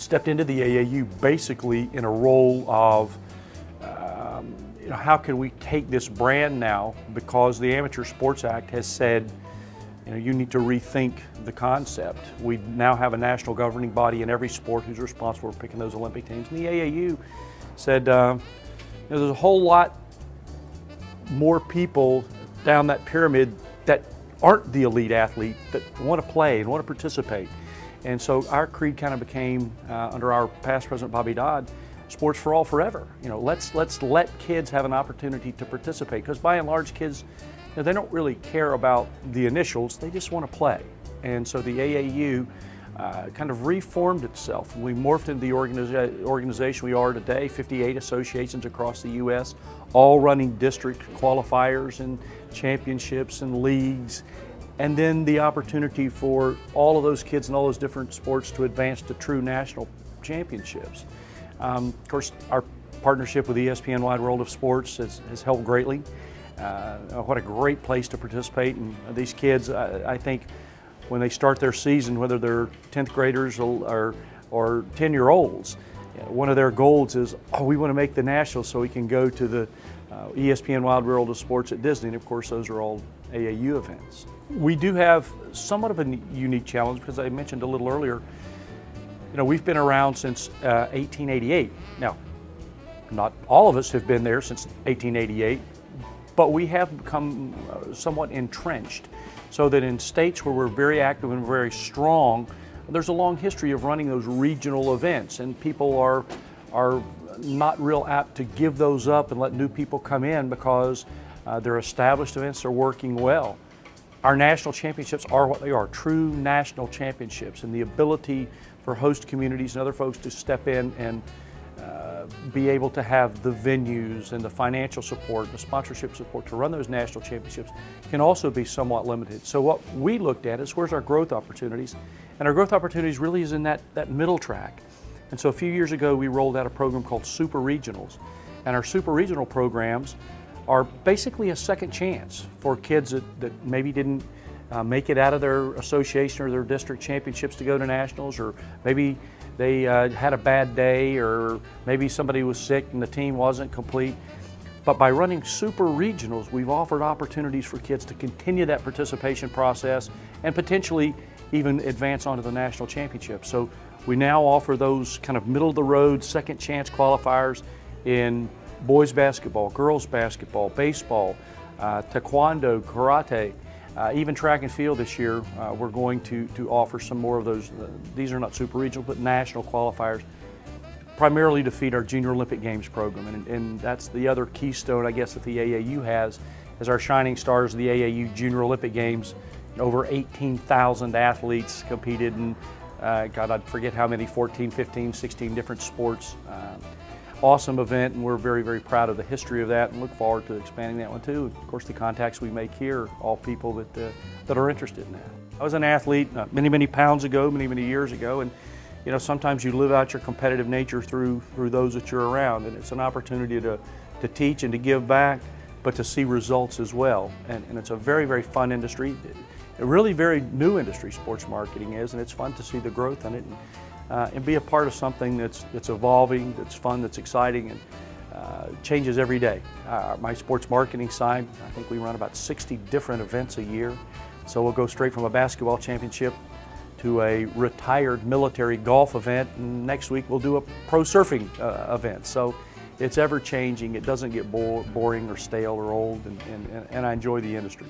stepped into the AAU basically in a role of how can we take this brand now, because the Amateur Sports Act has said you need to rethink the concept. We now have a national governing body in every sport who's responsible for picking those Olympic teams. And the AAU said there's a whole lot more people down that pyramid that aren't the elite athlete that want to play and want to participate. And so our creed kind of became, under our past president Bobby Dodd, sports for all forever. Let's let kids have an opportunity to participate, because by and large kids, they don't really care about the initials, they just want to play. And so the AAU kind of reformed itself. We morphed into the organization we are today, 58 associations across the U.S., all running district qualifiers and championships and leagues, and then the opportunity for all of those kids in all those different sports to advance to true national championships. Of course, our partnership with ESPN Wide World of Sports has helped greatly. What a great place to participate. And these kids, I think, when they start their season, whether they're 10th graders or 10-year-olds, one of their goals is, we want to make the Nationals so we can go to the ESPN Wide World of Sports at Disney. And of course, those are all AAU events. We do have somewhat of a unique challenge, because I mentioned a little earlier, we've been around since 1888. Now, not all of us have been there since 1888, but we have become somewhat entrenched, so that in states where we're very active and very strong, there's a long history of running those regional events, and people are not real apt to give those up and let new people come in, because they're established events, they're working well. Our national championships are what they are, true national championships, and the ability for host communities and other folks to step in and be able to have the venues and the financial support, the sponsorship support to run those national championships can also be somewhat limited. So what we looked at is, where's our growth opportunities? And our growth opportunities really is in that middle track. And so a few years ago, we rolled out a program called Super Regionals. And our Super Regional programs are basically a second chance for kids that maybe didn't make it out of their association or their district championships to go to nationals, or maybe they had a bad day, or maybe somebody was sick and the team wasn't complete. But by running Super Regionals, we've offered opportunities for kids to continue that participation process and potentially even advance onto the national championship. So we now offer those kind of middle of the road second chance qualifiers in boys basketball, girls basketball, baseball, taekwondo, karate, even track and field this year. We're going to offer some more of those. These are not super regional, but national qualifiers, primarily to feed our Junior Olympic Games program. And that's the other keystone, I guess, that the AAU has, as our shining stars of the AAU Junior Olympic Games. Over 18,000 athletes competed in, God, I forget how many, 14, 15, 16 different sports. Awesome event, and we're very, very proud of the history of that and look forward to expanding that one too. Of course, the contacts we make here are all people that are interested in that. I was an athlete many, many pounds ago, many, many years ago, and sometimes you live out your competitive nature through those that you're around, and it's an opportunity to teach and to give back, but to see results as well. And it's a very, very fun industry. A really very new industry, sports marketing is, and it's fun to see the growth in it and be a part of something that's evolving, that's fun, that's exciting, and changes every day. My sports marketing side, I think we run about 60 different events a year. So we'll go straight from a basketball championship to a retired military golf event, and next week we'll do a pro surfing event. So it's ever changing, it doesn't get boring or stale or old, and I enjoy the industry.